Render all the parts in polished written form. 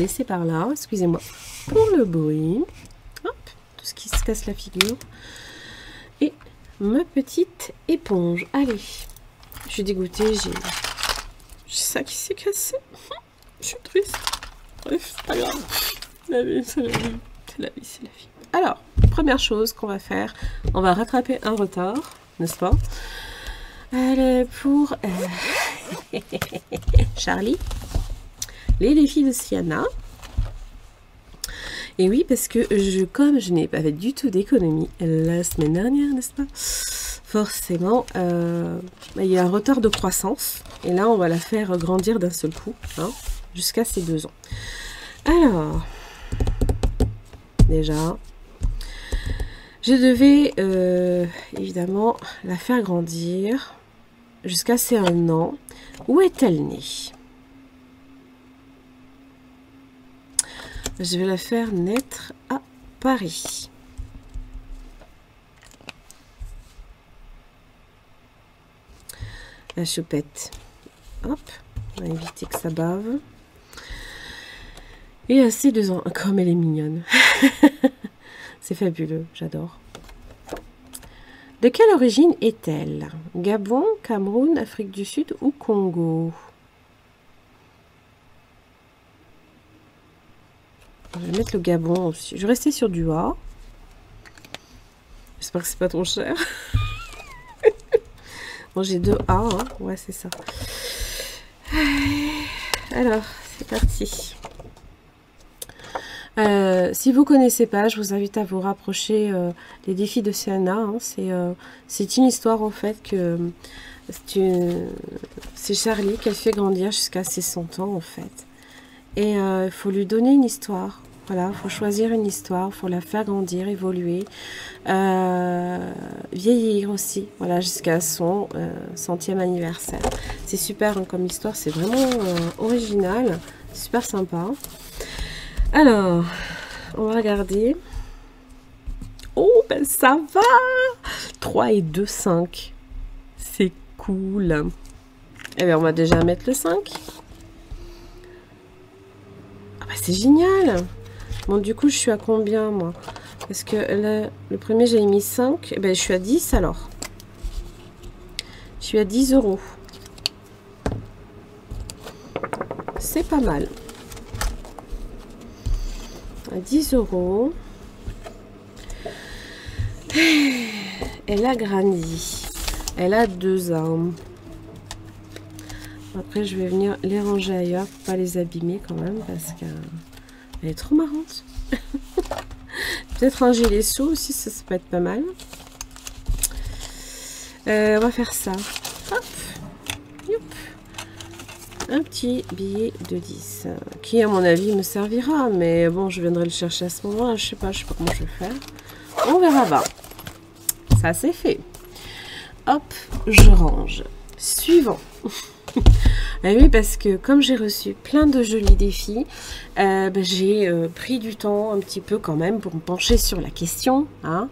laisser par là. Excusez-moi pour le bruit. Hop, tout ce qui se casse la figure. Et ma petite éponge. Allez, je suis dégoûtée, j'ai ça qui s'est cassé. Je suis triste. Bref, c'est pas grave. La vie, c'est la vie. C'est la vie, c'est la vie. Alors, première chose qu'on va faire, on va rattraper un retard, n'est-ce pas? Pour Charlie, les défis de Sienna. Et oui, parce que comme je n'ai pas fait du tout d'économie la semaine dernière, n'est-ce pas? Forcément, il y a un retard de croissance. Et là, on va la faire grandir d'un seul coup, hein, jusqu'à ses 2 ans. Alors, déjà, je devais évidemment la faire grandir jusqu'à ses 1 an. Où est-elle née? Je vais la faire naître à Paris. La choupette. Hop, on va éviter que ça bave. Et à ses 2 ans, comme elle est mignonne. C'est fabuleux, j'adore. De quelle origine est-elle? Gabon, Cameroun, Afrique du Sud ou Congo? Je vais mettre le Gabon aussi. Je vais rester sur du A. J'espère que c'est pas trop cher. Bon, j'ai 2 A, hein. Ouais, c'est ça. Alors, c'est parti. Si vous connaissez pas, je vous invite à vous rapprocher les défis de Sienna. Hein. C'est une histoire en fait que c'est Charlie qu'elle fait grandir jusqu'à ses 100 ans en fait. Et il faut lui donner une histoire. Voilà, il faut choisir une histoire, il faut la faire grandir, évoluer, vieillir aussi, voilà, jusqu'à son 100e anniversaire. C'est super hein, comme histoire, c'est vraiment original, super sympa. Alors, on va regarder. Oh, ben ça va! 3 et 2, 5. C'est cool. Eh bien, on va déjà mettre le 5. Ah bah, c'est génial! Bon, du coup, je suis à combien, moi? Parce que là, le premier, j'ai mis 5. Eh ben, je suis à 10, alors. Je suis à 10 €. C'est pas mal. À 10 €. Elle a grandi. Elle a 2 ans. Après, je vais venir les ranger ailleurs pour pas les abîmer quand même, parce que... Elle est trop marrante. Peut-être ranger les sous aussi, ça peut être pas mal. On va faire ça. Hop. Youp. Un petit billet de 10. Qui, à mon avis, me servira. Mais bon, je viendrai le chercher à ce moment-là. Je sais pas comment je vais faire. On verra pas. Ça, c'est fait. Hop, je range. Suivant. Et oui, parce que comme j'ai reçu plein de jolis défis, j'ai pris du temps un petit peu quand même pour me pencher sur la question. Hein.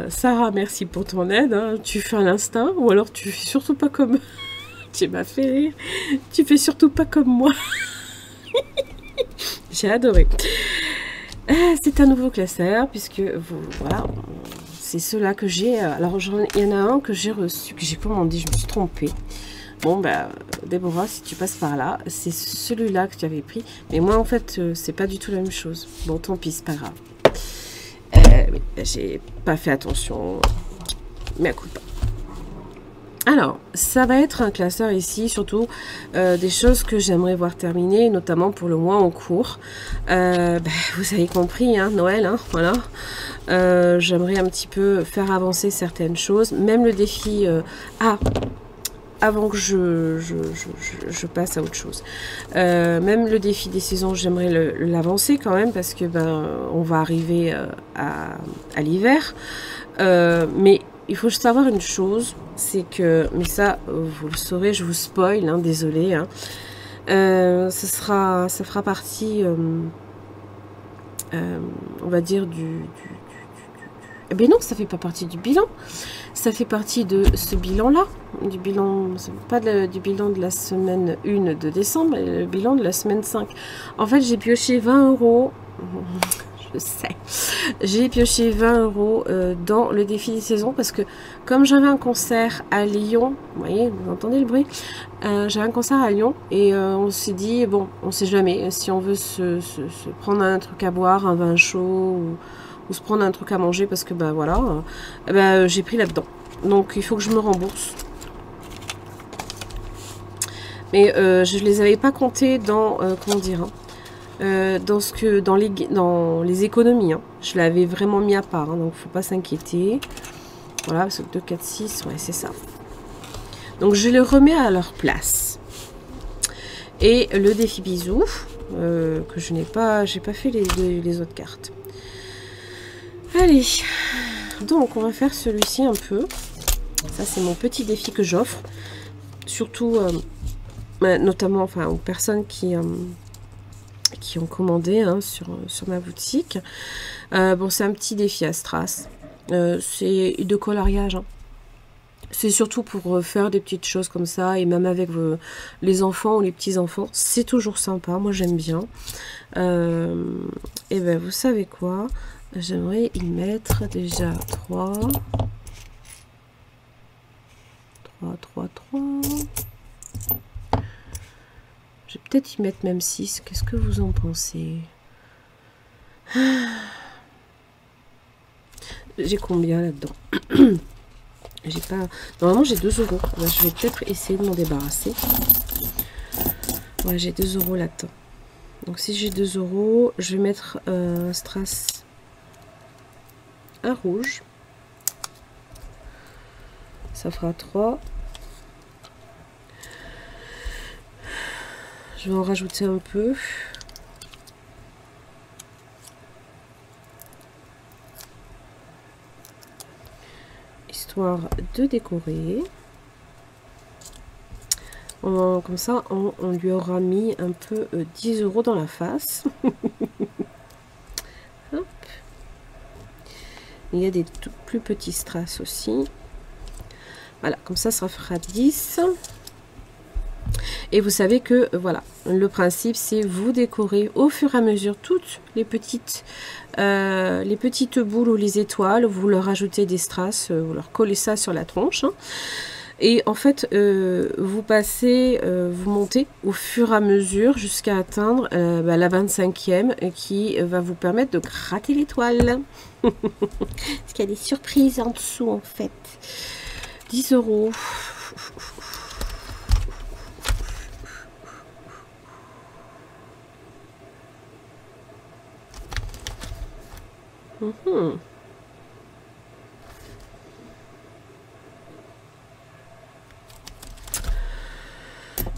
Sarah, merci pour ton aide. Hein. Tu fais à l'instinct ou alors tu fais surtout pas comme... Tu m'as fait rire. Tu fais surtout pas comme moi. J'ai adoré. C'est un nouveau classeur puisque voilà, c'est ceux-là que j'ai. Alors il y en a un que j'ai reçu, que j'ai commandé, je me suis trompée. Bon, bah, Déborah, si tu passes par là, c'est celui-là que tu avais pris. Mais moi, en fait, c'est pas du tout la même chose. Bon, tant pis, c'est pas grave. Oui, j'ai pas fait attention. Mais à coup de pas. Alors, ça va être un classeur ici, surtout des choses que j'aimerais voir terminer, notamment pour le mois en cours. Vous avez compris, hein, Noël, hein, voilà. J'aimerais un petit peu faire avancer certaines choses. Même le défi avant que je passe à autre chose. Même le défi des saisons, j'aimerais l'avancer quand même parce que on va arriver à l'hiver. Mais il faut savoir une chose, c'est que, mais ça vous le saurez, je vous spoil, hein, désolé. Hein, ça fera partie, on va dire eh bien non, ça fait pas partie du bilan. Ça fait partie de ce bilan-là. du bilan, pas du bilan de la semaine 1 de décembre, mais le bilan de la semaine 5. En fait, j'ai pioché 20 €. Je sais. J'ai pioché 20 € dans le défi des saisons parce que comme j'avais un concert à Lyon, vous voyez, vous entendez le bruit, j'avais un concert à Lyon et on s'est dit, bon, on sait jamais, si on veut se prendre un truc à boire, un vin chaud ou se prendre un truc à manger parce que ben voilà, j'ai pris là-dedans. Donc il faut que je me rembourse. Mais je ne les avais pas comptés dans, comment dire, dans les économies. Hein. Je l'avais vraiment mis à part, hein, donc il ne faut pas s'inquiéter. Voilà, parce que 2, 4, 6, ouais, c'est ça. Donc je les remets à leur place. Et le défi bisou, que je n'ai pas, j'ai pas fait les autres cartes. Allez, donc on va faire celui-ci un peu. Ça c'est mon petit défi que j'offre. Surtout, notamment enfin, aux personnes qui ont commandé hein, sur ma boutique. Bon, c'est un petit défi à strass. C'est de coloriage. Hein. C'est surtout pour faire des petites choses comme ça. Et même avec les enfants ou les petits-enfants. C'est toujours sympa. Moi, j'aime bien. Et ben, vous savez quoi? J'aimerais y mettre déjà 3. 3. Je vais peut-être y mettre même 6. Qu'est-ce que vous en pensez? J'ai combien là-dedans? J'ai pas... Normalement, j'ai 2 €. Je vais peut-être essayer de m'en débarrasser. Ouais, j'ai 2 € là-dedans. Donc, si j'ai 2 €, je vais mettre un strass, un rouge. Ça fera 3. Je vais en rajouter un peu. Histoire de décorer. Comme ça, on lui aura mis un peu 10 € dans la face. Hop. Il y a des tout plus petits strass aussi. Voilà, comme ça fera 10. Et vous savez que, voilà, le principe, c'est vous décorer au fur et à mesure toutes les petites boules ou les étoiles. Vous leur ajoutez des strass, vous leur collez ça sur la tronche. Hein. Et en fait, vous passez, vous montez au fur et à mesure jusqu'à atteindre la 25e qui va vous permettre de gratter l'étoile. Parce qu'il y a des surprises en dessous, en fait. 10 €.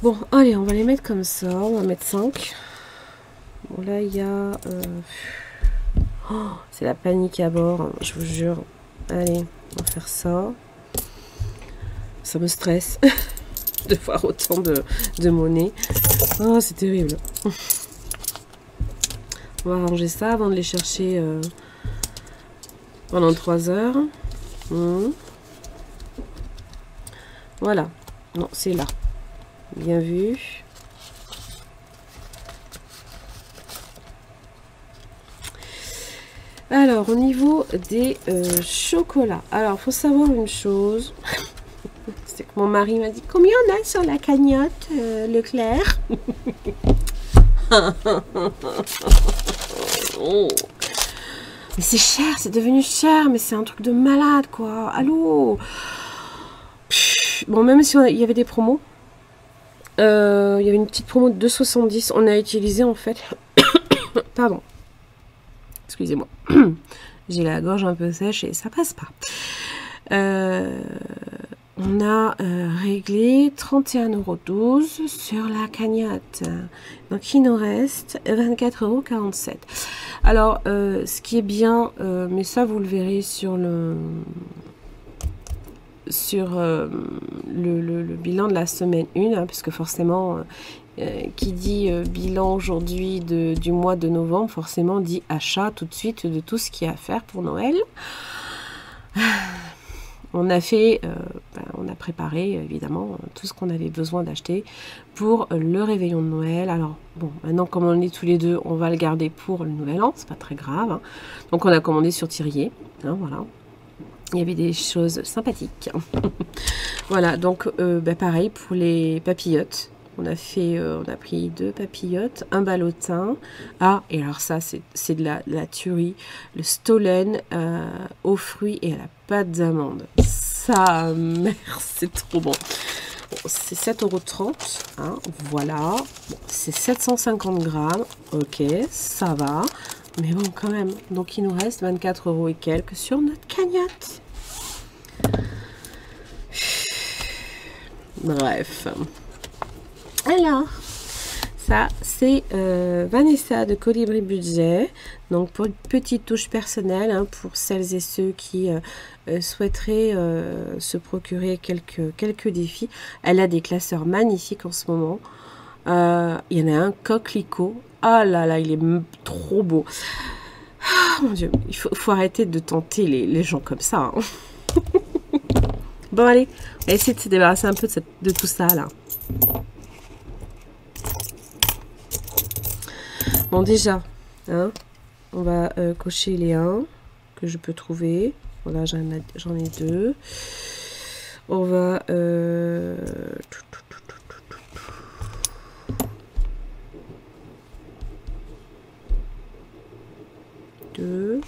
Bon, allez, on va les mettre comme ça. On va mettre 5. Bon, là, il y a... Oh, c'est la panique à bord, hein, je vous jure. Allez, on va faire ça. Ça me stresse de voir autant de monnaie. Oh, c'est terrible. On va ranger ça avant de les chercher pendant 3 heures. Voilà. Non, c'est là. Bien vu. Alors, au niveau des chocolats. Alors, il faut savoir une chose. C'est que mon mari m'a dit, combien on a sur la cagnotte Leclerc? Oh. Mais c'est cher, c'est devenu cher, mais c'est un truc de malade, quoi. Allô? Bon, même si il y avait des promos, il y avait une petite promo de 2,70. On a utilisé, en fait... Pardon. Excusez-moi. J'ai la gorge un peu sèche et ça passe pas. On a réglé 31,12 € sur la cagnotte. Donc, il nous reste 24,47 €. Alors, ce qui est bien, mais ça, vous le verrez sur le bilan de la semaine 1, hein, parce que forcément, qui dit bilan aujourd'hui du mois de novembre, forcément dit achat tout de suite de tout ce qu'il y a à faire pour Noël. On a fait, on a préparé évidemment tout ce qu'on avait besoin d'acheter pour le réveillon de Noël. Alors bon, maintenant comme on est tous les deux, on va le garder pour le nouvel an, c'est pas très grave. Hein. Donc on a commandé sur Thirier, hein, voilà. Il y avait des choses sympathiques. Voilà, donc pareil pour les papillotes. On a pris 2 papillotes, un ballotin. Ah, et alors ça, c'est de la tuerie. Le Stollen aux fruits et à la pâte d'amande. Ça, merde, c'est trop bon. Bon, c'est 7,30 €. Hein, voilà. Bon, c'est 750 grammes. Ok, ça va. Mais bon, quand même. Donc, il nous reste 24 € et quelques sur notre cagnotte. Bref. Alors, ça, c'est Vanessa de Colibri Budget. Donc, pour une petite touche personnelle, hein, pour celles et ceux qui souhaiteraient se procurer quelques défis. Elle a des classeurs magnifiques en ce moment. Il y en a un coquelicot. Ah là là, il est trop beau. Ah, mon Dieu, il faut arrêter de tenter les gens comme ça. Hein. Bon, allez, on va essayer de se débarrasser un peu de tout ça, là. Bon, déjà, hein, on va cocher les 1 que je peux trouver. Voilà, j'en ai 2. On va... 2.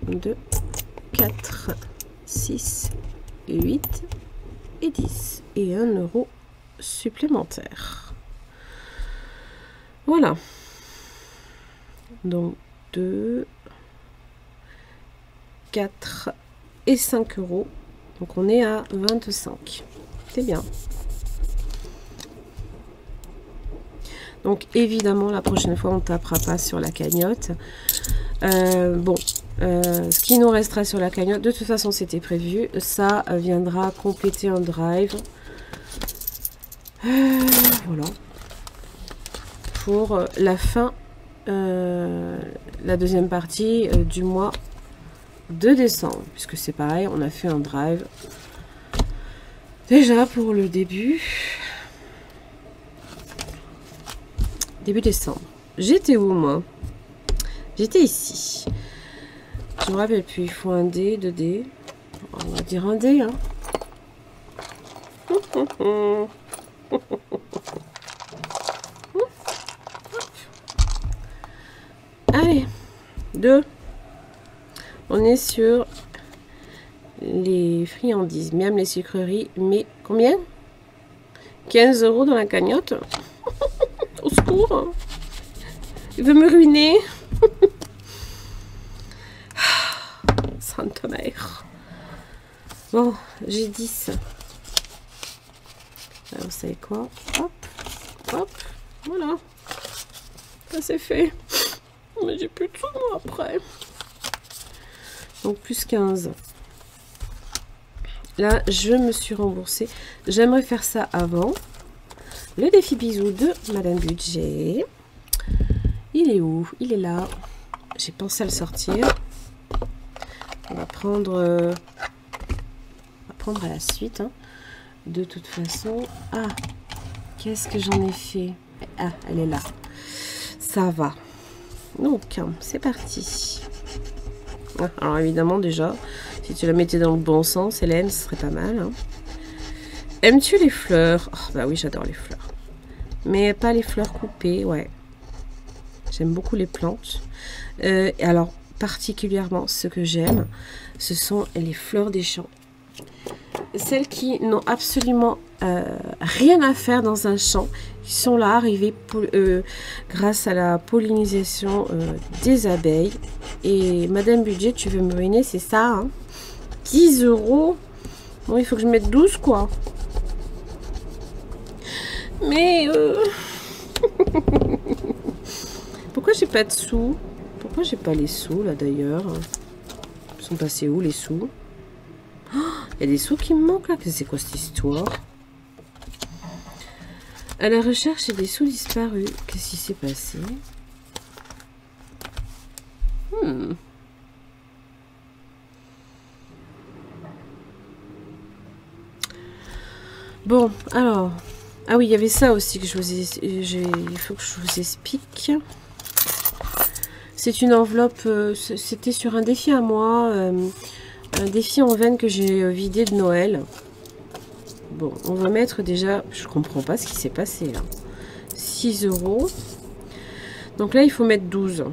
2, 4, 6, 8 et 10. Et 1 € supplémentaire. Voilà. Donc 2, 4 et 5 €. Donc on est à 25. C'est bien. Donc évidemment la prochaine fois on ne tapera pas sur la cagnotte. Ce qui nous restera sur la cagnotte, de toute façon c'était prévu, ça viendra compléter un drive. Voilà. Pour la fin, la deuxième partie du mois de décembre. Puisque c'est pareil, on a fait un drive déjà pour le début décembre. J'étais où moi? J'étais ici. Je me rappelle plus, il faut un dé, 2 dés. On va dire un dé, hein. Allez, 2. On est sur les friandises, même les sucreries. Mais combien? 15 € dans la cagnotte. Au secours, hein. Il veut me ruiner. Santa mère. Bon, j'ai 10. Alors, vous savez quoi? Hop, hop, voilà. Ça c'est fait. Mais j'ai plus de sous moi après. Donc plus 15. Là, je me suis remboursée. J'aimerais faire ça avant. Le défi bisou de Madame Budget. Il est où? Il est là. J'ai pensé à le sortir. On va prendre à la suite. Hein. De toute façon. Ah, qu'est-ce que j'en ai fait? Ah, elle est là. Ça va. Donc, c'est parti. Ah, alors évidemment, déjà, si tu la mettais dans le bon sens, Hélène, ce serait pas mal. Hein. Aimes-tu les fleurs? Oh, bah oui, j'adore les fleurs. Mais pas les fleurs coupées, ouais. J'aime beaucoup les plantes. Alors, particulièrement, ce que j'aime, ce sont les fleurs des champs. Celles qui n'ont absolument rien à faire dans un champ, qui sont là, arrivées grâce à la pollinisation des abeilles. Et Madame Budget, tu veux me ruiner, c'est ça, hein? 10 €. Bon, il faut que je mette 12, quoi. Mais... Pourquoi j'ai pas de sous? Pourquoi j'ai pas les sous, là, d'ailleurs? Ils sont passés où, les sous? Il y a des sous qui me manquent, là. C'est quoi, cette histoire? À la recherche des sous disparus. Qu'est-ce qui s'est passé? Bon, alors... Ah oui, il y avait ça aussi que je vous ai... Il faut que je vous explique. C'est une enveloppe... C'était sur un défi à moi. Un défi en veine que j'ai vidé de Noël. Bon, on va mettre déjà... Je comprends pas ce qui s'est passé là. 6 €. Donc là, il faut mettre 12.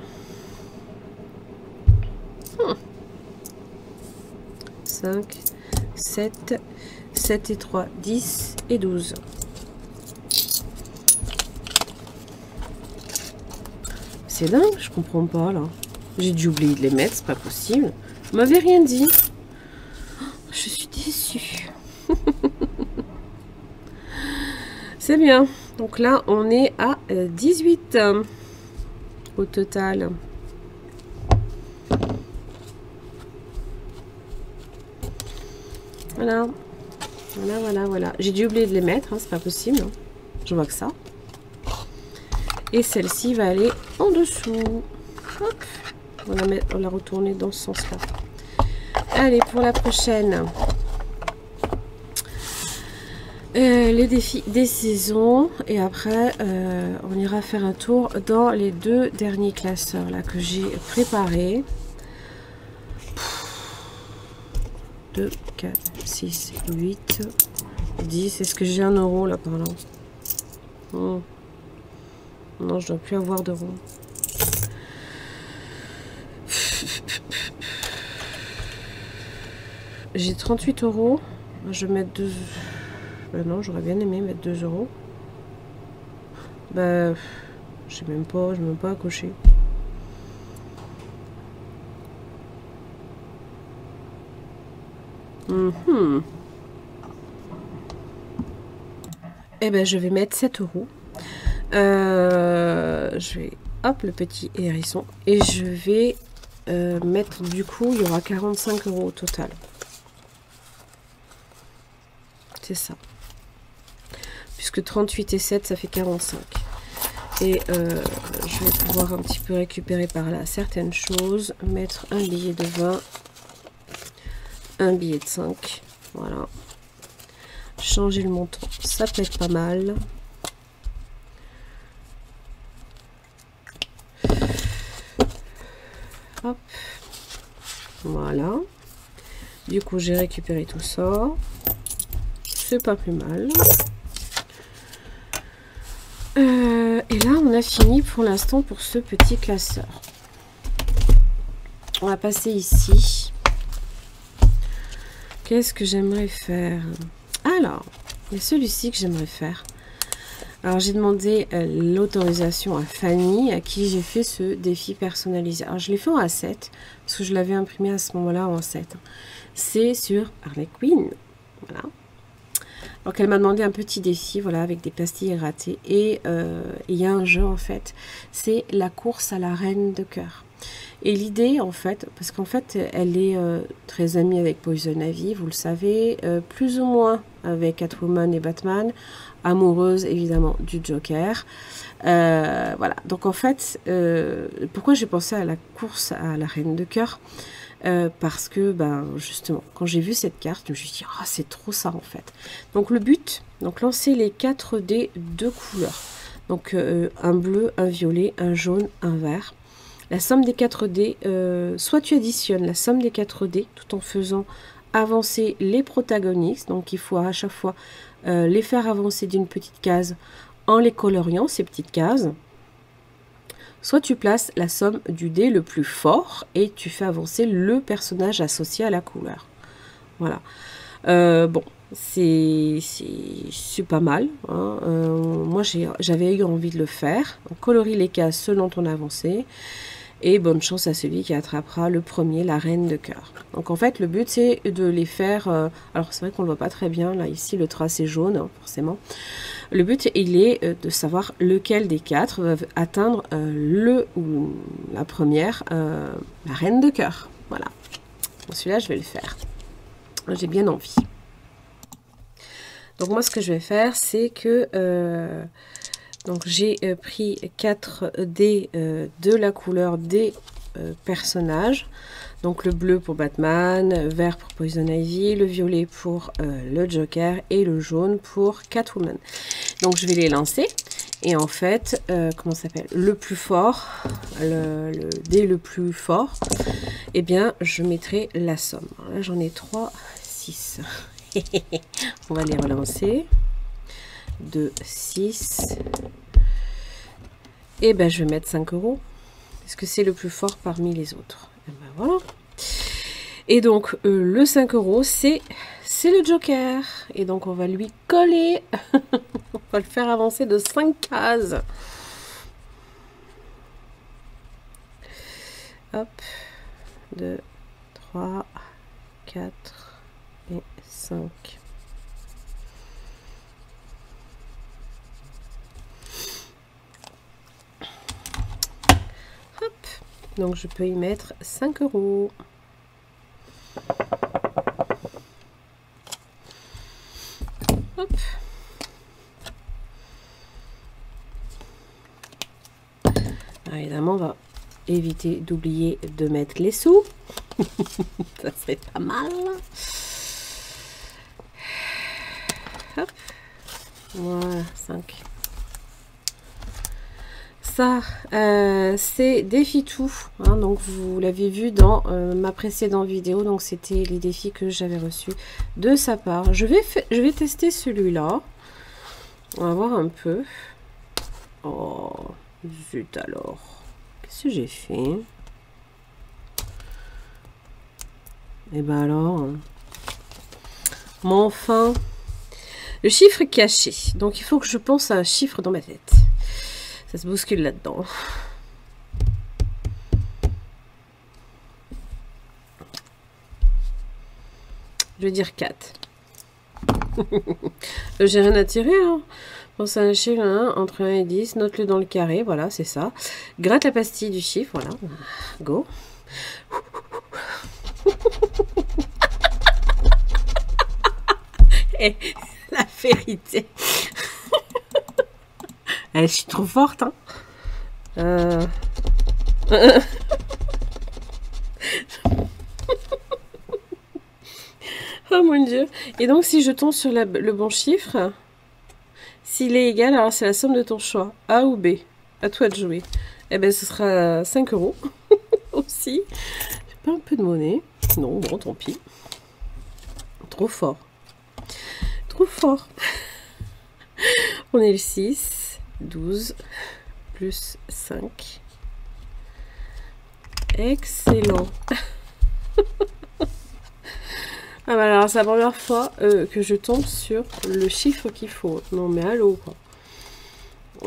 5, 7, 7 et 3, 10 et 12. C'est dingue, je comprends pas là. J'ai dû oublier de les mettre, c'est pas possible. Vous m'avez rien dit. Je suis déçue. C'est bien. Donc là, on est à 18 au total. Voilà. Voilà, voilà, voilà. J'ai dû oublier de les mettre, hein, c'est pas possible. Hein. Je vois que ça. Et celle-ci va aller en dessous. Hop. On la retourner dans ce sens-là. Allez, pour la prochaine. Les défis des saisons. Et après, on ira faire un tour dans les 2 derniers classeurs là que j'ai préparés. 2, 4, 6, 8, 10. Est-ce que j'ai 1 € là par là? Non, je dois plus avoir d'euros. J'ai 38 €. Je vais mettre 2... non, j'aurais bien aimé mettre 2 €. Bah, je sais même pas à cocher. Eh ben, je vais mettre 7 €. Je vais, hop, le petit hérisson. Et je vais mettre, du coup, il y aura 45 € au total. C'est ça. Puisque 38 et 7, ça fait 45. Et je vais pouvoir un petit peu récupérer par là certaines choses. Mettre un billet de 20. Un billet de 5. Voilà. Changer le montant, ça peut être pas mal. Hop. Voilà. Du coup, j'ai récupéré tout ça. C'est pas plus mal. Et là, on a fini pour l'instant pour ce petit classeur. On va passer ici. Qu'est-ce que j'aimerais faire? Alors, il y a celui-ci que j'aimerais faire. Alors, j'ai demandé l'autorisation à Fanny, à qui j'ai fait ce défi personnalisé. Alors, je l'ai fait en A7, parce que je l'avais imprimé à ce moment-là en A7. C'est sur Harley Quinn. Voilà. Donc, elle m'a demandé un petit défi, voilà, avec des pastilles ratées. Et il y a un jeu, en fait, c'est la course à la reine de cœur. Et l'idée, en fait, parce qu'en fait, elle est très amie avec Poison Ivy, vous le savez, plus ou moins avec Catwoman et Batman, amoureuse, évidemment, du Joker. Voilà, donc en fait, pourquoi j'ai pensé à la course à la reine de cœur? Parce que, ben, justement, quand j'ai vu cette carte, je me suis dit, ah, c'est trop ça, en fait. Donc le but, donc lancer les 4 dés de couleurs. Donc un bleu, un violet, un jaune, un vert. La somme des 4 dés, soit tu additionnes la somme des 4 dés tout en faisant avancer les protagonistes. Donc il faut à chaque fois les faire avancer d'une petite case en les coloriant, ces petites cases. Soit tu places la somme du dé le plus fort et tu fais avancer le personnage associé à la couleur. Voilà. Bon, c'est pas mal. Hein. Moi, j'avais eu envie de le faire. On colorie les cases selon ton avancée. Et bonne chance à celui qui attrapera le premier la reine de cœur. Donc en fait, le but, c'est de les faire... alors c'est vrai qu'on ne le voit pas très bien. Là, ici, le tracé jaune, hein, forcément. Le but, il est de savoir lequel des 4 va atteindre le ou la première, la reine de cœur. Voilà. Celui-là, je vais le faire. J'ai bien envie. Donc moi, ce que je vais faire, c'est que... donc j'ai pris 4 dés de la couleur des personnage. Donc le bleu pour Batman, vert pour Poison Ivy, le violet pour le Joker et le jaune pour Catwoman. Donc je vais les lancer. Et en fait, comment ça s'appelle? Le plus fort, dès le plus fort, eh bien je mettrai la somme. Alors là j'en ai 3, 6. On va les relancer. 2, 6. Et ben je vais mettre 5 €. Est-ce que c'est le plus fort parmi les autres? Et ben voilà. Et donc le 5 €, c'est le Joker. Et donc on va lui coller. On va le faire avancer de 5 cases. Hop. 2, 3, 4 et 5. Hop. Donc je peux y mettre 5 €. Hop. Alors, évidemment, on va éviter d'oublier de mettre les sous. Ça serait pas mal. Hop. Voilà, 5. Ça, c'est défi tout. Hein, donc, vous l'avez vu dans ma précédente vidéo. Donc, c'était les défis que j'avais reçus de sa part. Je vais tester celui-là. On va voir un peu. Oh, zut alors. Qu'est-ce que j'ai fait? Et ben alors. Mais enfin. Le chiffre caché. Donc, il faut que je pense à un chiffre dans ma tête. Ça se bouscule là-dedans. Je vais dire 4. J'ai rien à tirer. Hein. Pense à un chiffre entre 1 et 10. Note-le dans le carré. Voilà, c'est ça. Gratte la pastille du chiffre. Voilà. Go. Et la vérité. Je suis trop forte, hein. Oh mon Dieu. Et donc, si je tombe sur le bon chiffre, s'il est égal, alors c'est la somme de ton choix. A ou B. À toi de jouer. Eh bien, ce sera 5 € aussi. J'ai pas un peu de monnaie. Non, bon, tant pis. Trop fort. Trop fort. On est le 6. 12 plus 5. Excellent. Ah bah alors c'est la première fois que je tombe sur le chiffre qu'il faut. Non mais allô quoi.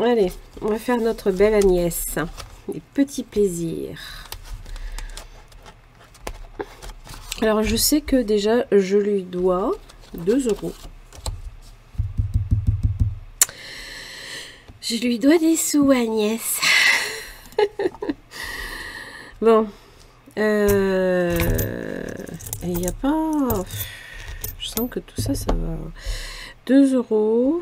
Allez, on va faire notre belle Agnès. Les petits plaisirs. Alors je sais que déjà je lui dois 2 €. Je lui dois des sous, Agnès. Bon. Il n'y a pas... Je sens que tout ça, ça va... 2 €.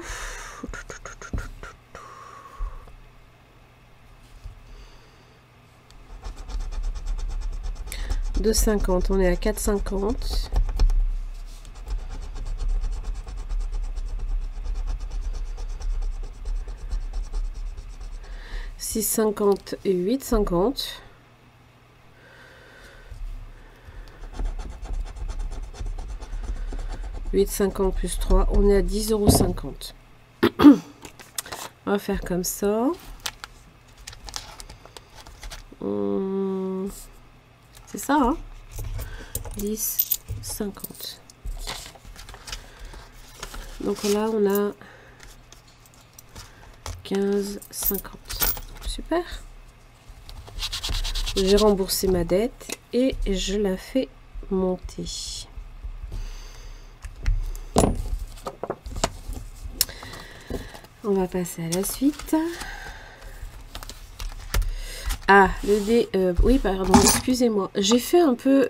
De 50. On est à 4,50. « 6,50 et 8,50. » 8,50 plus 3, on est à 10,50 €. On va faire comme ça. C'est ça, hein? 10,50. Donc là, on a 15,50. Super. J'ai remboursé ma dette et je la fais monter. On va passer à la suite. Ah, le dé... oui, pardon, excusez-moi. J'ai fait un peu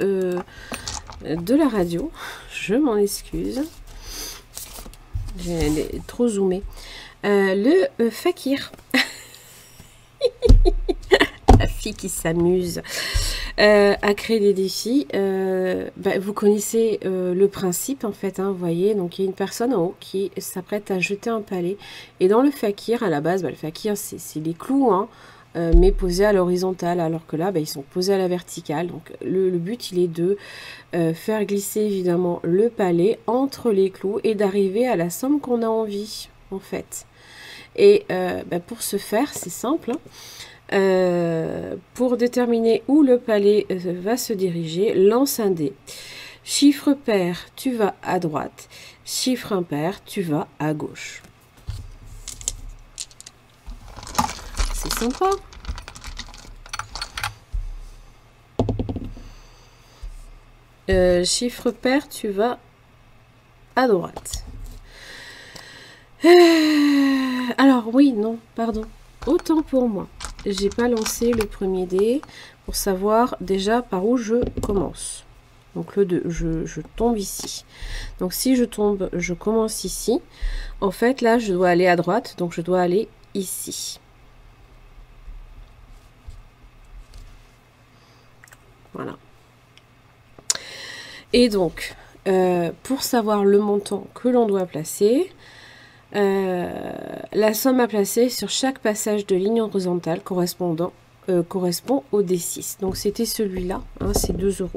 de la radio. Je m'en excuse. J'ai trop zoomé. Le fakir. La fille qui s'amuse. à créer des défis. Vous connaissez le principe en fait, hein, vous voyez, donc il y a une personne en haut qui s'apprête à jeter un palais. Et dans le fakir, à la base, le fakir c'est les clous, hein, mais posés à l'horizontale, alors que là, ils sont posés à la verticale. Donc le but, il est de faire glisser évidemment le palais entre les clous et d'arriver à la somme qu'on a envie, en fait. Et pour ce faire, c'est simple, hein. Pour déterminer où le palais va se diriger, lance un dé. Chiffre pair, tu vas à droite. Chiffre impair, tu vas à gauche. C'est sympa. Chiffre pair, tu vas à droite. Alors oui, non, pardon. Autant pour moi. J'ai pas lancé le premier dé pour savoir déjà par où je commence. Donc le 2, je tombe ici. Donc si je tombe, je commence ici. En fait, là, je dois aller à droite, donc je dois aller ici. Voilà. Et donc, pour savoir le montant que l'on doit placer, la somme à placer sur chaque passage de ligne horizontale correspond au D6. Donc c'était celui-là, hein, c'est 2 €.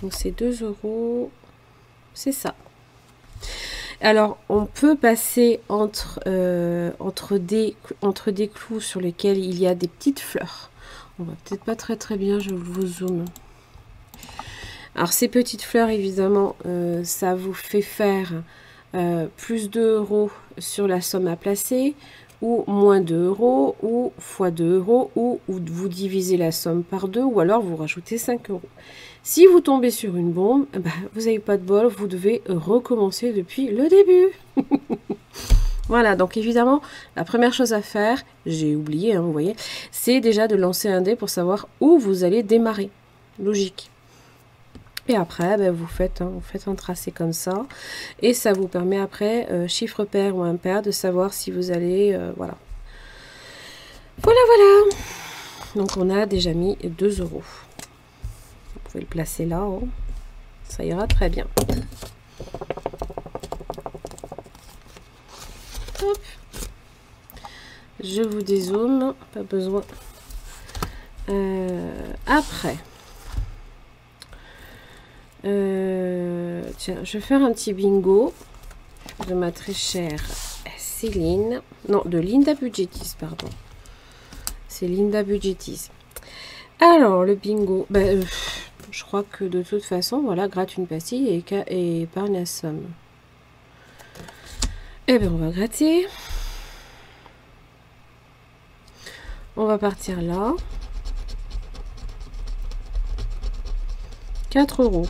Donc c'est 2 €, c'est ça. Alors on peut passer entre des clous sur lesquels il y a des petites fleurs. On va peut-être pas très bien, je vous zoome. Alors ces petites fleurs, évidemment, ça vous fait faire plus 2 € sur la somme à placer, ou moins 2 € ou fois 2 €, ou vous divisez la somme par 2, ou alors vous rajoutez 5 €. Si vous tombez sur une bombe, vous n'avez pas de bol, vous devez recommencer depuis le début. Voilà, donc évidemment, la première chose à faire, j'ai oublié, hein, vous voyez, c'est déjà de lancer un dé pour savoir où vous allez démarrer. Logique. Et après, vous faites un tracé comme ça. Et ça vous permet après, chiffre pair ou impair, de savoir si vous allez... voilà. Voilà. Donc on a déjà mis 2 €. Vous pouvez le placer là. Hein. Ça ira très bien. Hop. Je vous dézoome. Pas besoin. Après... tiens, je vais faire un petit bingo de ma très chère Céline. Non, de Linda Budgetis, pardon. C'est Linda Budgetis. Alors, le bingo. Je crois que de toute façon, voilà, gratte une pastille et épargne la somme. Eh bien, on va gratter. On va partir là. 4 €.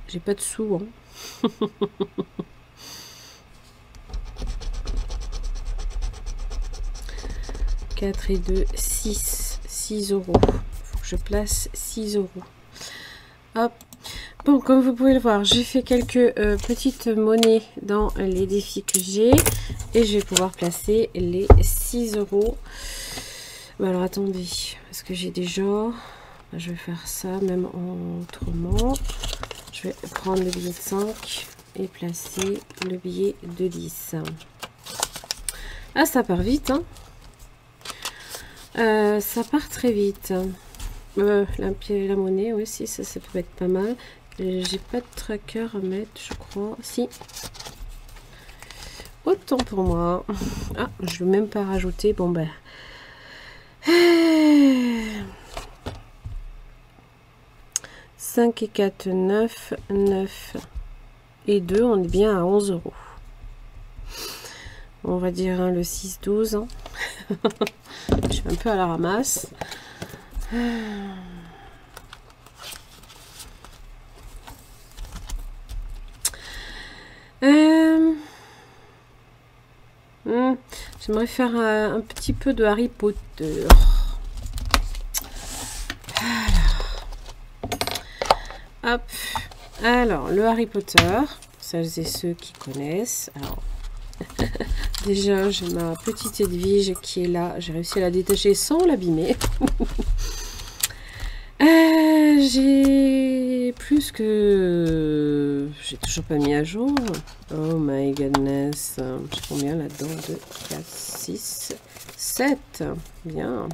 J'ai pas de sous, hein. 4 et 2, 6 €. Faut que je place 6 €. Hop. Bon, comme vous pouvez le voir, j'ai fait quelques petites monnaies dans les défis que j'ai. Et je vais pouvoir placer les 6 €. Alors, attendez. Parce que j'ai déjà... je vais faire ça même autrement. Je vais prendre le billet de 5 et placer le billet de 10. Ah, ça part vite, hein. Ça part très vite. La monnaie aussi, ça peut être pas mal. J'ai pas de tracker à mettre, je crois. Si. Autant pour moi. Ah, je ne veux même pas rajouter. Bon, 5 et 4, 9. 9 et 2, on est bien à 11 €. On va dire le 6, 12. Hein. Je suis un peu à la ramasse. J'aimerais faire un petit peu de Harry Potter. Hop. Alors, le Harry Potter. Celles et ceux qui connaissent. Alors, déjà, j'ai ma petite Edwige qui est là. J'ai réussi à la détacher sans l'abîmer. J'ai plus que... J'ai toujours pas mis à jour. Oh my goodness. J'ai combien là-dedans? 2, 4, 6, 7. Bien.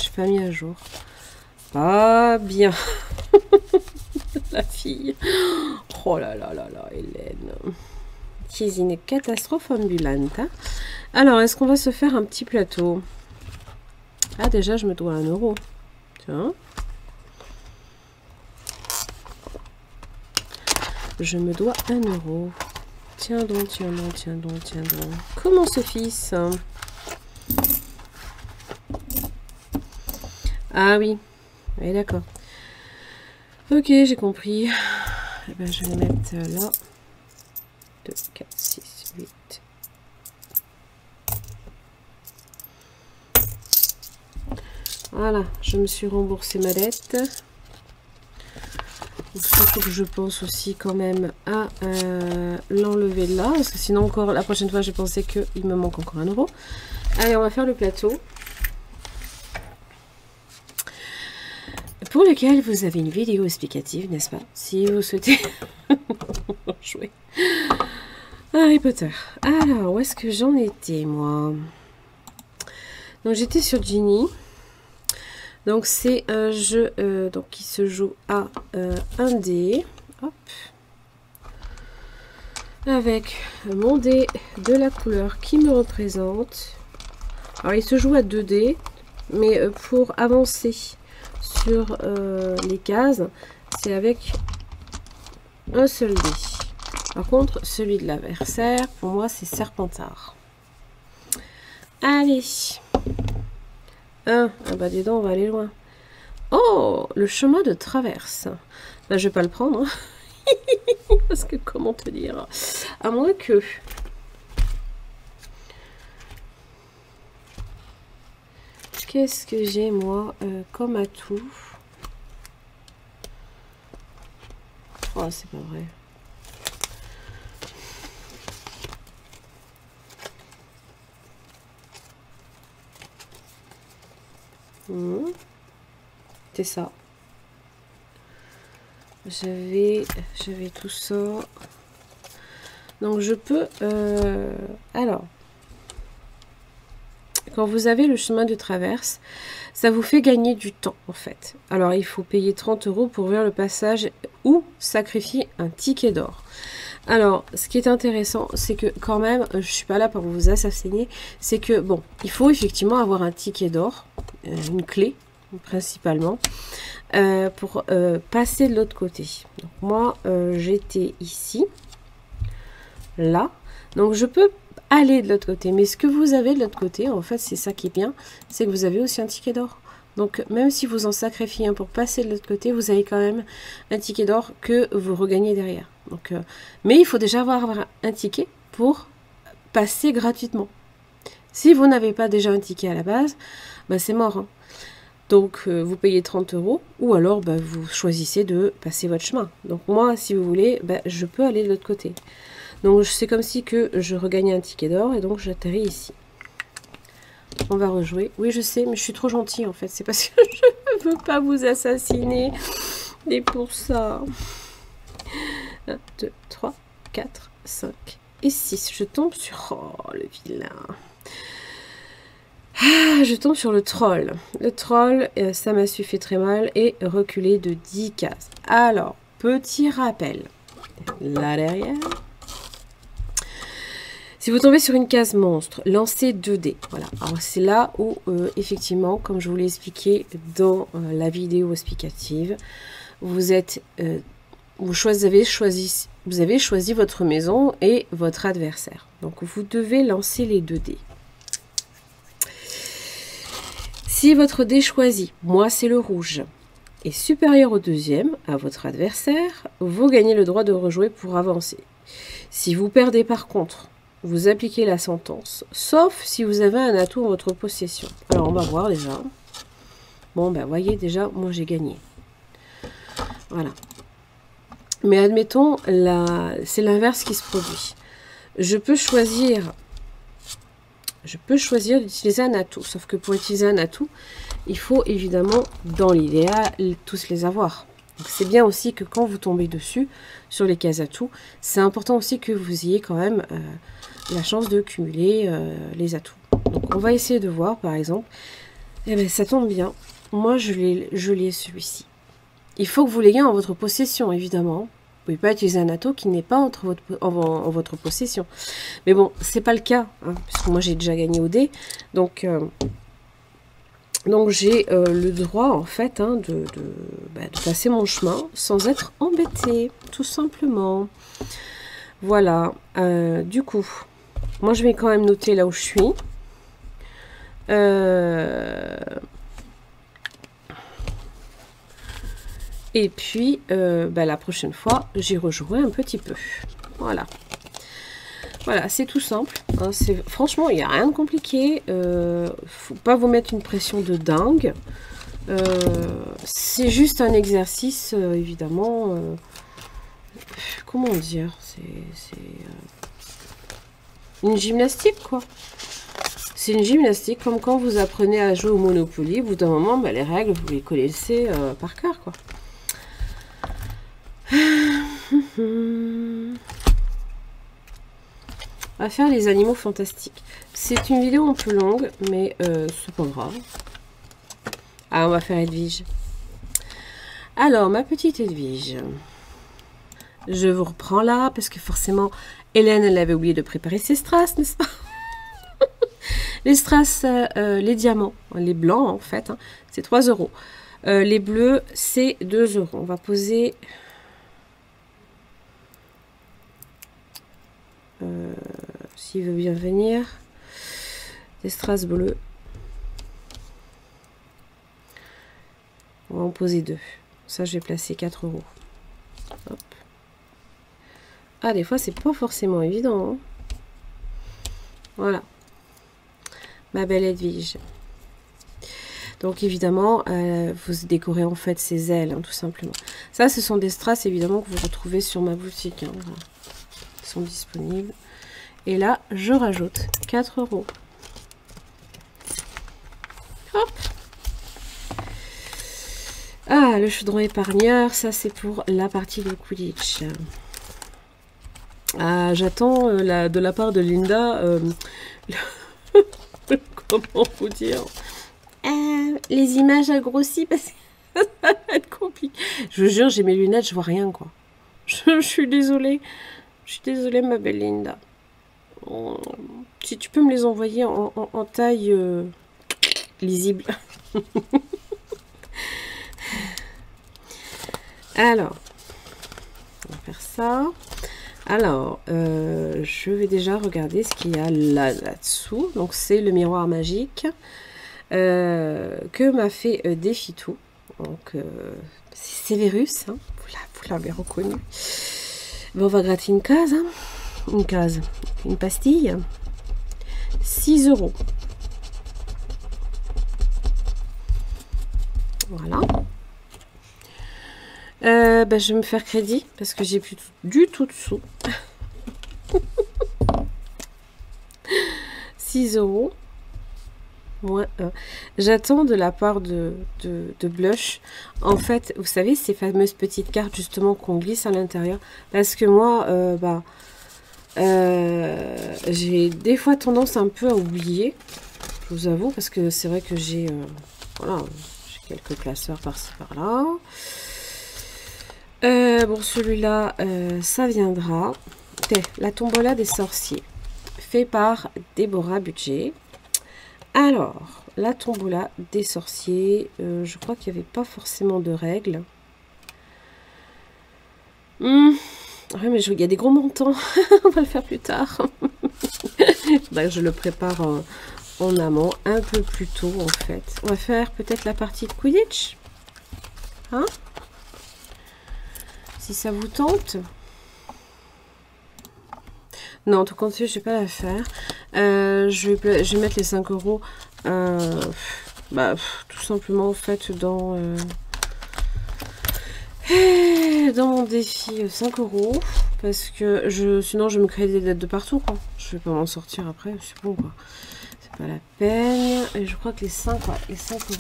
J'ai pas mis à jour. Ah, bien. La fille. Oh là là là là, Hélène. Qui est une catastrophe ambulante. Hein. Alors, est-ce qu'on va se faire un petit plateau? Ah, déjà, je me dois 1 euro. Tiens. Je me dois 1 euro. Tiens donc, tiens donc, tiens donc, tiens donc. Comment ce fils? Ah oui. Oui, d'accord. Ok, j'ai compris. Eh ben, je vais mettre là. 2, 4, 6, 8. Voilà, je me suis remboursé ma dette. Surtout que je pense aussi quand même à l'enlever là. Parce que sinon, encore la prochaine fois, je pensais qu'il me manque encore 1 euro. Allez, on va faire le plateau. Pour lequel vous avez une vidéo explicative, n'est-ce pas? Si vous souhaitez jouer. Harry Potter. Alors, où est-ce que j'en étais, moi? Donc, j'étais sur Ginny. Donc, c'est un jeu donc, qui se joue à 1 dé. Hop. Avec mon dé de la couleur qui me représente. Alors, il se joue à 2 dés. Mais pour avancer sur les cases, c'est avec un seul dé. Par contre, celui de l'adversaire, pour moi, c'est Serpentard. Allez. 1. Ah bah dis donc, on va aller loin. Oh, le chemin de traverse. Bah, je vais pas le prendre. Hein. Parce que comment te dire? À moins que... Qu'est-ce que j'ai, moi, comme atout? Oh, c'est pas vrai. C'est ça. J'avais tout ça. Donc, je peux... alors... Quand vous avez le chemin de traverse, ça vous fait gagner du temps en fait. Alors il faut payer 30 € pour ouvrir le passage ou sacrifier un ticket d'or. Alors ce qui est intéressant, c'est que quand même, je suis pas là pour vous assassiner, c'est que bon, il faut effectivement avoir un ticket d'or, une clé principalement, pour passer de l'autre côté. Donc moi j'étais ici, là, donc je peux aller de l'autre côté, mais ce que vous avez de l'autre côté, en fait, c'est ça qui est bien, c'est que vous avez aussi un ticket d'or. Donc, même si vous en sacrifiez un pour passer de l'autre côté, vous avez quand même un ticket d'or que vous regagnez derrière. Donc, mais il faut déjà avoir un ticket pour passer gratuitement. Si vous n'avez pas déjà un ticket à la base, bah, c'est mort. Hein. Donc, vous payez 30 € ou alors bah, vous choisissez de passer votre chemin. Donc, moi, si vous voulez, bah, je peux aller de l'autre côté. Donc c'est comme si que je regagnais un ticket d'or et donc j'atterris ici. On va rejouer. Oui, je sais, mais je suis trop gentille en fait. C'est parce que je ne veux pas vous assassiner. Et pour ça. 1, 2, 3, 4, 5 et 6. Je tombe sur... Oh, le vilain. Ah, je tombe sur le troll. Le troll, ça m'a su fait très mal et reculé de 10 cases. Alors, petit rappel. Là derrière... Si vous tombez sur une case monstre, lancez 2 dés. Voilà. Alors c'est là où, effectivement, comme je vous l'ai expliqué dans la vidéo explicative, vous êtes, vous avez choisi votre maison et votre adversaire. Donc vous devez lancer les 2 dés. Si votre dé choisi, moi c'est le rouge, est supérieur au deuxième, à votre adversaire, vous gagnez le droit de rejouer pour avancer. Si vous perdez par contre, vous appliquez la sentence, sauf si vous avez un atout en votre possession. Alors, on va voir déjà. Bon, ben, voyez, déjà, moi, j'ai gagné. Voilà. Mais admettons, c'est l'inverse qui se produit. Je peux choisir d'utiliser un atout. Sauf que pour utiliser un atout, il faut évidemment, dans l'idéal, tous les avoir. C'est bien aussi que quand vous tombez dessus, sur les cases atouts, c'est important aussi que vous ayez quand même la chance de cumuler les atouts. Donc on va essayer de voir, par exemple. Eh bien, ça tombe bien. Moi, je l'ai celui-ci. Il faut que vous l'ayez en votre possession, évidemment. Vous ne pouvez pas utiliser un atout qui n'est pas en votre possession. Mais bon, c'est pas le cas, hein, puisque moi, j'ai déjà gagné au dé. Donc j'ai le droit, en fait, hein, de passer mon chemin sans être embêtée, tout simplement. Voilà. Du coup, moi, je vais quand même noter là où je suis. Et puis, la prochaine fois, j'y rejouerai un petit peu. Voilà. Voilà, c'est tout simple. Hein, franchement, il n'y a rien de compliqué. Faut pas vous mettre une pression de dingue. C'est juste un exercice, évidemment. Comment dire? C'est une gymnastique, quoi. C'est une gymnastique, comme quand vous apprenez à jouer au Monopoly. Au bout d'un moment, les règles, vous les connaissez par cœur, quoi. On va faire les animaux fantastiques. C'est une vidéo un peu longue, mais c'est pas grave. Ah, on va faire Edwige. Alors, ma petite Edwige. Je vous reprends là, parce que forcément, Hélène, elle avait oublié de préparer ses strass, n'est-ce pas? Les strass, les diamants, les blancs en fait, hein, c'est 3 €. Les bleus, c'est 2 €. On va poser... s'il veut bien venir, des strass bleus. On va en poser 2. Ça, je vais placer 4 €. Hop. Ah, des fois, c'est pas forcément évident. Hein. Voilà. Ma belle Edwige. Donc, évidemment, vous décorez en fait ses ailes, hein, tout simplement. Ça, ce sont des strass, évidemment, que vous retrouvez sur ma boutique. Hein. Voilà. Ils sont disponibles. Et là, je rajoute 4 €. Hop. Ah, le chaudron épargneur, ça c'est pour la partie de Quidditch. Ah, j'attends de la part de Linda, comment vous dire, les images agrossis parce que ça va être compliqué. Je vous jure, j'ai mes lunettes, je vois rien quoi. Je suis désolée. Je suis désolée, ma belle Linda. Si tu peux me les envoyer en taille lisible. Alors, on va faire ça. Alors, je vais déjà regarder ce qu'il y a là-dessous. Donc, c'est le miroir magique que m'a fait Défitou. Donc, c'est Severus. Hein, vous l'avez reconnu. Bon, on va gratter une case. Hein, une pastille. 6 €. Voilà. Je vais me faire crédit parce que j'ai plus du tout de sous. 6 € moins 1. J'attends de la part de Blush. En fait, vous savez, ces fameuses petites cartes justement qu'on glisse à l'intérieur. Parce que moi, j'ai des fois tendance un peu à oublier. Je vous avoue, parce que c'est vrai que j'ai voilà, j'ai quelques classeurs par-ci par-là. Bon, celui-là, ça viendra. La tombola des sorciers, fait par Déborah Budget. Alors, la tombola des sorciers, je crois qu'il n'y avait pas forcément de règles. Oui, mais il y a des gros montants. On va le faire plus tard. Faudrait que je le prépare en amont, un peu plus tôt en fait. On va faire peut-être la partie de Quidditch. Hein? Si ça vous tente. Non, tout compte fait, je vais pas la faire. Je vais mettre les 5 € tout simplement en fait dans Dans mon défi 5 €, parce que sinon je me crée des dettes de partout, quoi. Je vais pas m'en sortir après, c'est bon, quoi. C'est pas la peine. Et je crois que les 5 €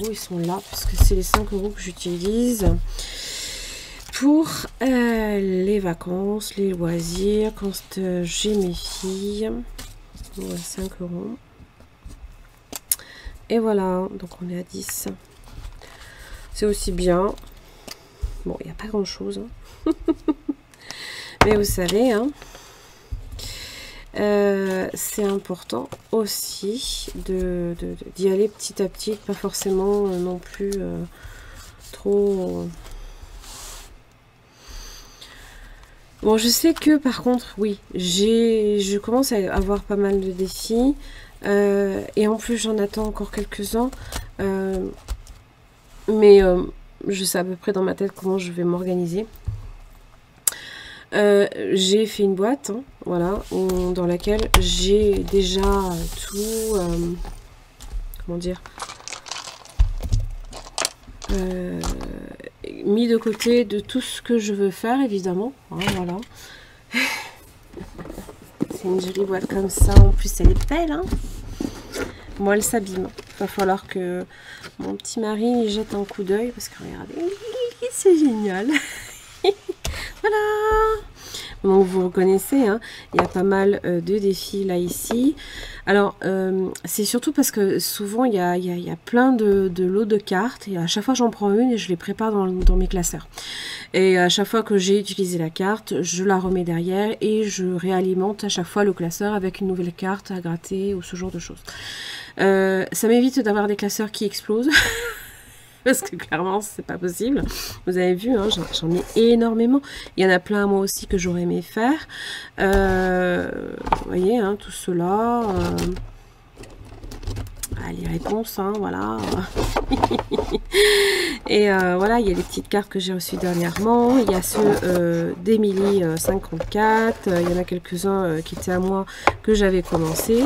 ils sont là, parce que c'est les 5 € que j'utilise pour les vacances, les loisirs, quand j'ai mes filles. Voilà, 5 €. Et voilà, donc on est à 10. C'est aussi bien. Bon, il n'y a pas grand chose, hein. Mais vous savez, hein, c'est important aussi d'y aller petit à petit, pas forcément non plus trop... Bon, je sais que par contre, oui, je commence à avoir pas mal de défis, et en plus j'en attends encore quelques-uns, mais je sais à peu près dans ma tête comment je vais m'organiser. J'ai fait une boîte, hein, voilà, dans laquelle j'ai déjà tout, comment dire, mis de côté de tout ce que je veux faire, évidemment, hein, voilà. C'est une jolie boîte comme ça, en plus elle est belle, hein. Moi, elle s'abîme. Il va falloir que mon petit mari y jette un coup d'œil, parce que regardez, c'est génial. Voilà. Donc vous reconnaissez, hein, il y a pas mal de défis là ici. Alors c'est surtout parce que souvent il y a plein de lots de cartes, et à chaque fois j'en prends une et je les prépare dans mes classeurs. Et à chaque fois que j'ai utilisé la carte, je la remets derrière et je réalimente à chaque fois le classeur avec une nouvelle carte à gratter ou ce genre de choses. Ça m'évite d'avoir des classeurs qui explosent. Parce que clairement c'est pas possible. Vous avez vu, hein, j'en ai énormément. Il y en a plein à moi aussi que j'aurais aimé faire. Vous voyez, hein, tout cela. Les réponses, hein, voilà. Et voilà, il y a les petites cartes que j'ai reçues dernièrement. Il y a ceux d'Emily 54. Il y en a quelques-uns qui étaient à moi que j'avais commencé.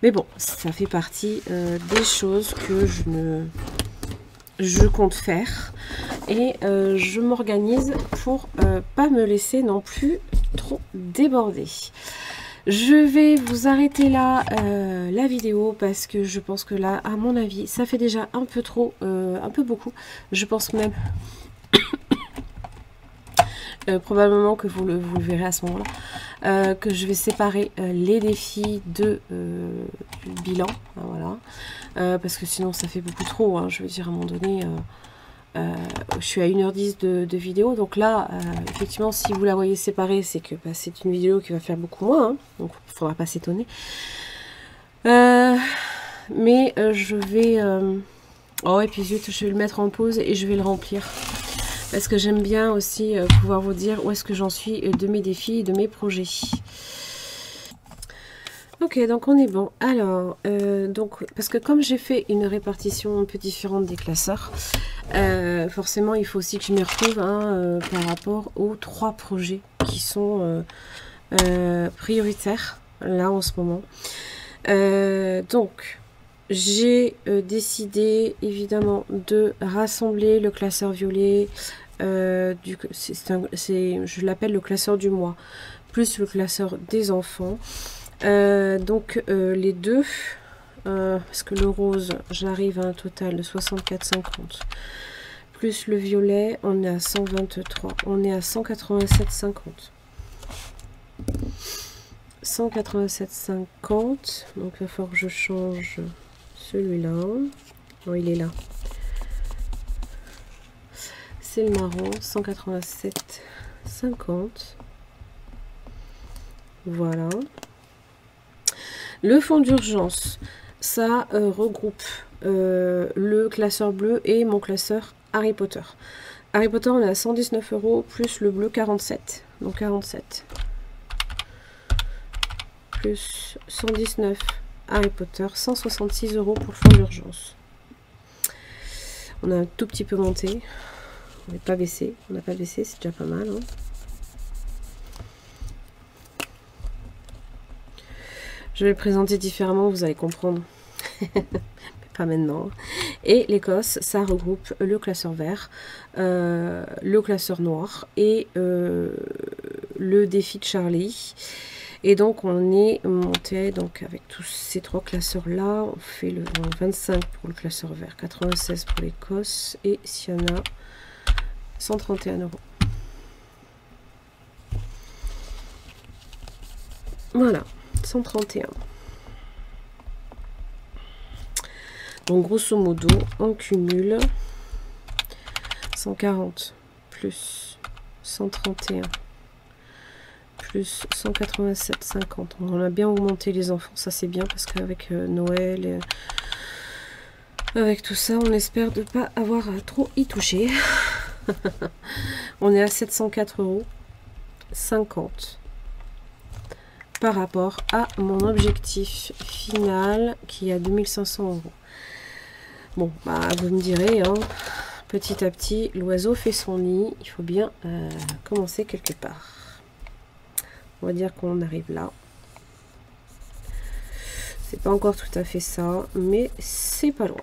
Mais bon, ça fait partie des choses que je compte faire, et je m'organise pour pas me laisser non plus trop déborder. Je vais vous arrêter là la vidéo, parce que je pense que là, à mon avis, ça fait déjà un peu trop, un peu beaucoup. Je pense même probablement que vous le verrez à ce moment-là, que je vais séparer les défis du bilan, hein, voilà, parce que sinon ça fait beaucoup trop, hein, je veux dire, à un moment donné, je suis à 1h10 de vidéo, donc là, effectivement, si vous la voyez séparée, c'est que bah, c'est une vidéo qui va faire beaucoup moins, hein, donc il ne faudra pas s'étonner. Mais je vais... Oh, et puis zut, je vais le mettre en pause et je vais le remplir. Parce que j'aime bien aussi pouvoir vous dire où est-ce que j'en suis de mes défis et de mes projets. Ok, donc on est bon. Alors, donc, parce que comme j'ai fait une répartition un peu différente des classeurs, forcément il faut aussi que je m'y retrouve, hein, par rapport aux 3 projets qui sont prioritaires là en ce moment. Donc, j'ai décidé évidemment de rassembler le classeur violet, je l'appelle le classeur du mois, plus le classeur des enfants. Donc les deux, parce que le rose, j'arrive à un total de 64,50. Plus le violet, on est à 123. On est à 187,50. 187,50. Donc il va falloir que je change celui-là. Non, il est là. C'est le marron, 187,50. Voilà. Le fonds d'urgence, ça regroupe le classeur bleu et mon classeur Harry Potter. Harry Potter, on est à 119 € plus le bleu 47. Donc 47. Plus 119 Harry Potter, 166 € pour le fonds d'urgence. On a un tout petit peu monté. On n'est pas baissé. On n'a pas baissé, c'est déjà pas mal, hein. Je vais le présenter différemment, vous allez comprendre. pas maintenant. Et l'Écosse, ça regroupe le classeur vert, le classeur noir et le défi de Charlie. Et donc on est monté donc avec tous ces trois classeurs là, on fait le 25 pour le classeur vert, 96 pour l'Écosse et Sienna 131 €. Voilà, 131. Donc grosso modo, on cumule 140 plus 131 plus 187,50. On a bien augmenté les enfants, ça c'est bien parce qu'avec Noël, avec tout ça, on espère de ne pas avoir à trop y toucher. On est à 704,50 € par rapport à mon objectif final qui est à 2500 €. Bon, bah vous me direz, hein, petit à petit, l'oiseau fait son nid, il faut bien commencer quelque part. On va dire qu'on arrive là. C'est pas encore tout à fait ça, mais c'est pas loin.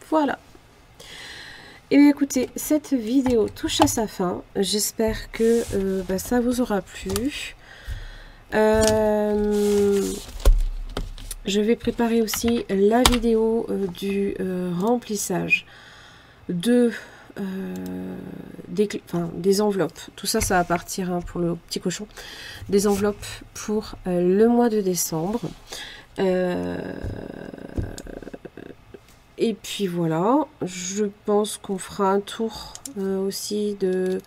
Voilà. Et bien écoutez, cette vidéo touche à sa fin. J'espère que ça vous aura plu. Je vais préparer aussi la vidéo du remplissage de des enveloppes. Tout ça, ça va partir hein, pour le petit cochon. Des enveloppes pour le mois de décembre. Et puis voilà, je pense qu'on fera un tour aussi de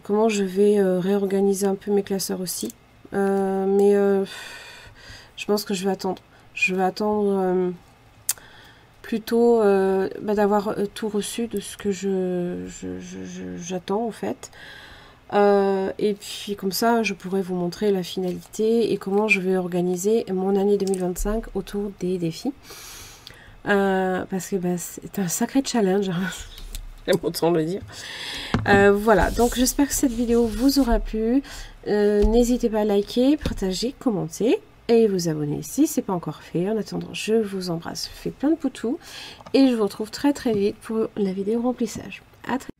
comment je vais réorganiser un peu mes classeurs aussi. Je pense que je vais attendre. Je vais attendre plutôt d'avoir tout reçu de ce que j'attends en fait. Et puis comme ça, je pourrais vous montrer la finalité et comment je vais organiser mon année 2025 autour des défis. Parce que c'est un sacré challenge, hein. J'aime autant le dire. Voilà, donc j'espère que cette vidéo vous aura plu. N'hésitez pas à liker, partager, commenter et vous abonner si ce n'est pas encore fait. En attendant, je vous embrasse, je fais plein de poutous et je vous retrouve très très vite pour la vidéo remplissage. À très